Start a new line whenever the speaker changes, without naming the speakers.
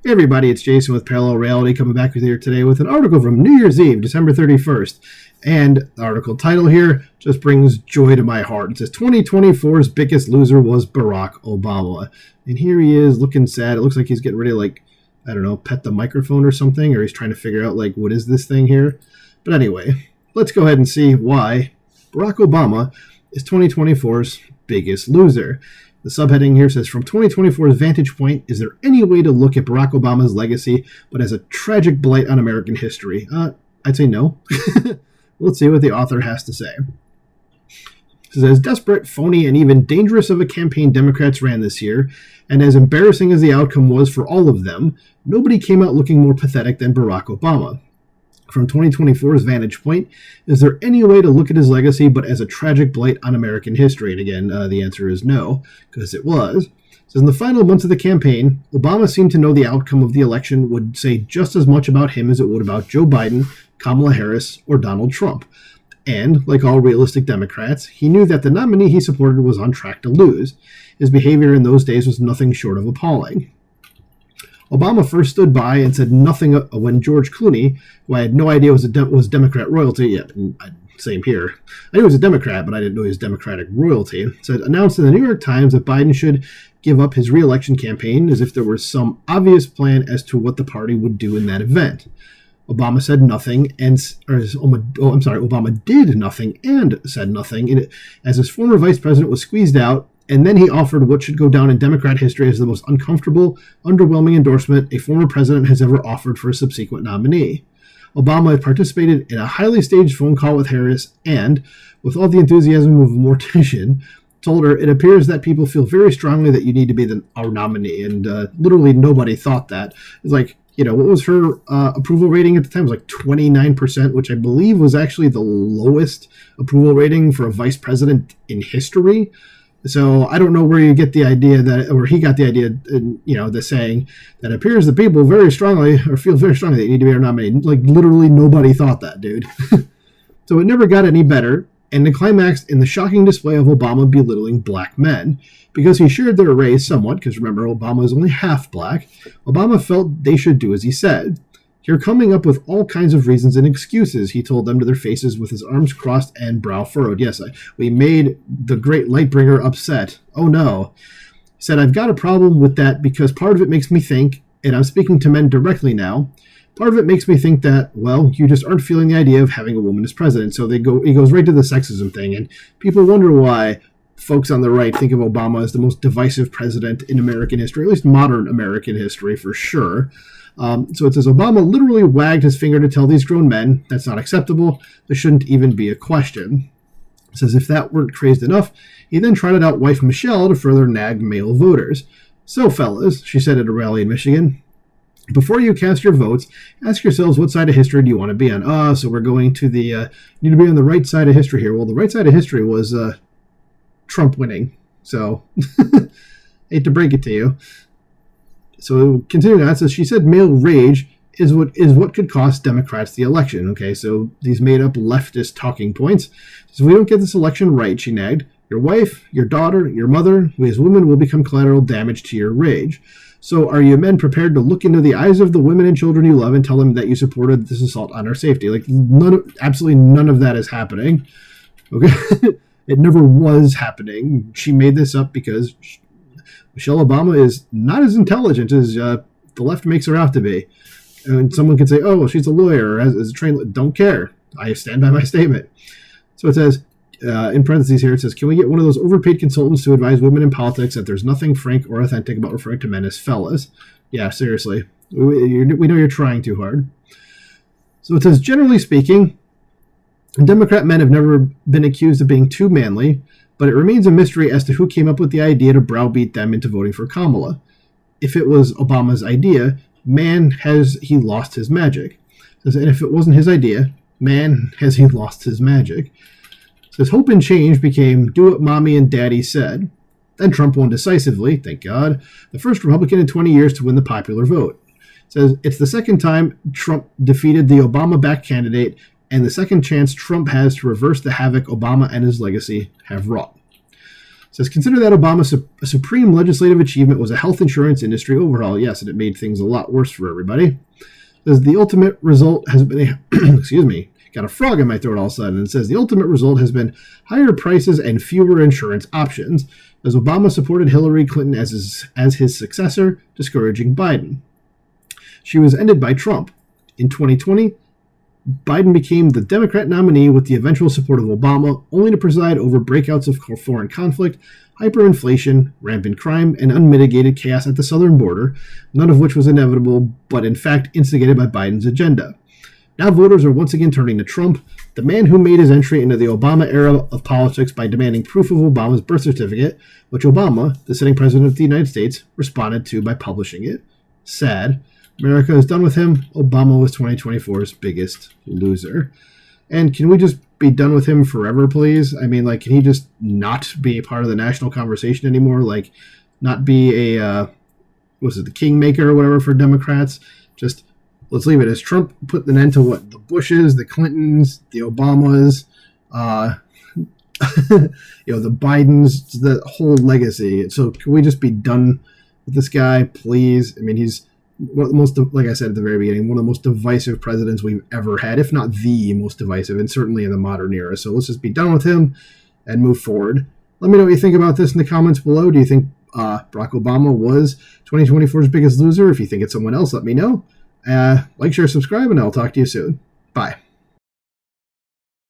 Hey everybody, it's Jason with Parallel Reality coming back with you here today with an article from New Year's Eve, December 31st. And the article title here just brings joy to my heart. It says 2024's biggest loser was Barack Obama. And here he is looking sad. It looks like he's getting ready to, I don't know, pet the microphone or something, or he's trying to figure out, what is this thing here? But anyway, let's go ahead and see why Barack Obama is 2024's biggest loser. The subheading here says, from 2024's vantage point, is there any way to look at Barack Obama's legacy, but as a tragic blight on American history? I'd say no. Let's see what the author has to say. It says, as desperate, phony, and even dangerous of a campaign Democrats ran this year, and as embarrassing as the outcome was for all of them, nobody came out looking more pathetic than Barack Obama. From 2024's vantage point, is there any way to look at his legacy but as a tragic blight on American history? And again, the answer is no, because it was. It says, in the final months of the campaign, Obama seemed to know the outcome of the election would say just as much about him as it would about Joe Biden, Kamala Harris, or Donald Trump. And, like all realistic Democrats, he knew that the nominee he supported was on track to lose. His behavior in those days was nothing short of appalling. Obama first stood by and said nothing when George Clooney, who I had no idea was Democrat royalty, same here. I knew he was a Democrat, but I didn't know he was Democratic royalty, announced in the New York Times that Biden should give up his re-election campaign as if there was some obvious plan as to what the party would do in that event. Obama said nothing, Obama did nothing and said nothing, as his former vice president was squeezed out. And then he offered what should go down in Democrat history as the most uncomfortable, underwhelming endorsement a former president has ever offered for a subsequent nominee. Obama had participated in a highly staged phone call with Harris and, with all the enthusiasm of a mortician, told her, it appears that people feel very strongly that you need to be our nominee. And literally nobody thought that. It's what was her approval rating at the time? It was 29%, which I believe was actually the lowest approval rating for a vice president in history. So I don't know where you get the idea or he got the idea, the saying that appears that people feel very strongly that you need to be our nominee. Literally nobody thought that, dude. So it never got any better, and it climaxed in the shocking display of Obama belittling black men. Because he shared their race somewhat, because remember, Obama is only half black, Obama felt they should do as he said. You're coming up with all kinds of reasons and excuses, he told them to their faces with his arms crossed and brow furrowed. Yes, we made the great Lightbringer upset. Oh no. He said, I've got a problem with that because part of it makes me think, and I'm speaking to men directly now, part of it makes me think that, well, you just aren't feeling the idea of having a woman as president. So he goes right to the sexism thing, and people wonder why folks on the right think of Obama as the most divisive president in American history, at least modern American history for sure. So it says, Obama literally wagged his finger to tell these grown men, that's not acceptable, there shouldn't even be a question. It says, if that weren't crazed enough, he then trotted out wife Michelle to further nag male voters. So fellas, she said at a rally in Michigan, before you cast your votes, ask yourselves what side of history do you want to be on? So we're going to need to be on the right side of history here. Well, the right side of history was Trump winning. So, hate to break it to you. So continuing on, it says, she said male rage is what could cost Democrats the election. Okay, so these made-up leftist talking points. So if we don't get this election right, she nagged, your wife, your daughter, your mother, we as women will become collateral damage to your rage. So are you men prepared to look into the eyes of the women and children you love and tell them that you supported this assault on our safety? Absolutely none of that is happening. Okay, it never was happening. She made this up because Michelle Obama is not as intelligent as the left makes her out to be. And someone could say, oh, well, she's a lawyer or as a trained. Don't care. I stand by my statement. So it says, in parentheses here, it says, can we get one of those overpaid consultants to advise women in politics that there's nothing frank or authentic about referring to men as fellas? Yeah, seriously. We know you're trying too hard. So it says, generally speaking, Democrat men have never been accused of being too manly, but it remains a mystery as to who came up with the idea to browbeat them into voting for Kamala. If it was Obama's idea, man, has he lost his magic. And if it wasn't his idea, man, has he lost his magic. It says hope and change became do what mommy and daddy said. Then Trump won decisively, thank God, the first Republican in 20 years to win the popular vote. It says it's the second time Trump defeated the Obama-backed candidate and the second chance Trump has to reverse the havoc Obama and his legacy have wrought. says, consider that Obama's supreme legislative achievement was a health insurance industry overhaul. Yes, and it made things a lot worse for everybody. Says the ultimate result has been excuse me, got a frog in my throat all of a sudden. It says the ultimate result has been higher prices and fewer insurance options, as Obama supported Hillary Clinton as his successor, discouraging Biden. She was ended by Trump. In 2020, Biden became the Democrat nominee with the eventual support of Obama, only to preside over breakouts of foreign conflict, hyperinflation, rampant crime, and unmitigated chaos at the southern border, none of which was inevitable, but in fact instigated by Biden's agenda. Now voters are once again turning to Trump, the man who made his entry into the Obama era of politics by demanding proof of Obama's birth certificate, which Obama, the sitting president of the United States, responded to by publishing it. Sad. America is done with him. Obama was 2024's biggest loser. And can we just be done with him forever, please? I mean, like, can he just not be a part of the national conversation anymore? Like, not be the kingmaker or whatever for Democrats? Just, let's leave it as Trump put an end to what? The Bushes, the Clintons, the Obamas, the Bidens, the whole legacy. So can we just be done with this guy, please? I mean, he's one of the most, like I said at the very beginning, one of the most divisive presidents we've ever had, if not the most divisive, and certainly in the modern era. So let's just be done with him and move forward. Let me know what you think about this in the comments below. Do you think Barack Obama was 2024's biggest loser? If you think it's someone else, let me know. Like, share, subscribe, and I'll talk to you soon. Bye.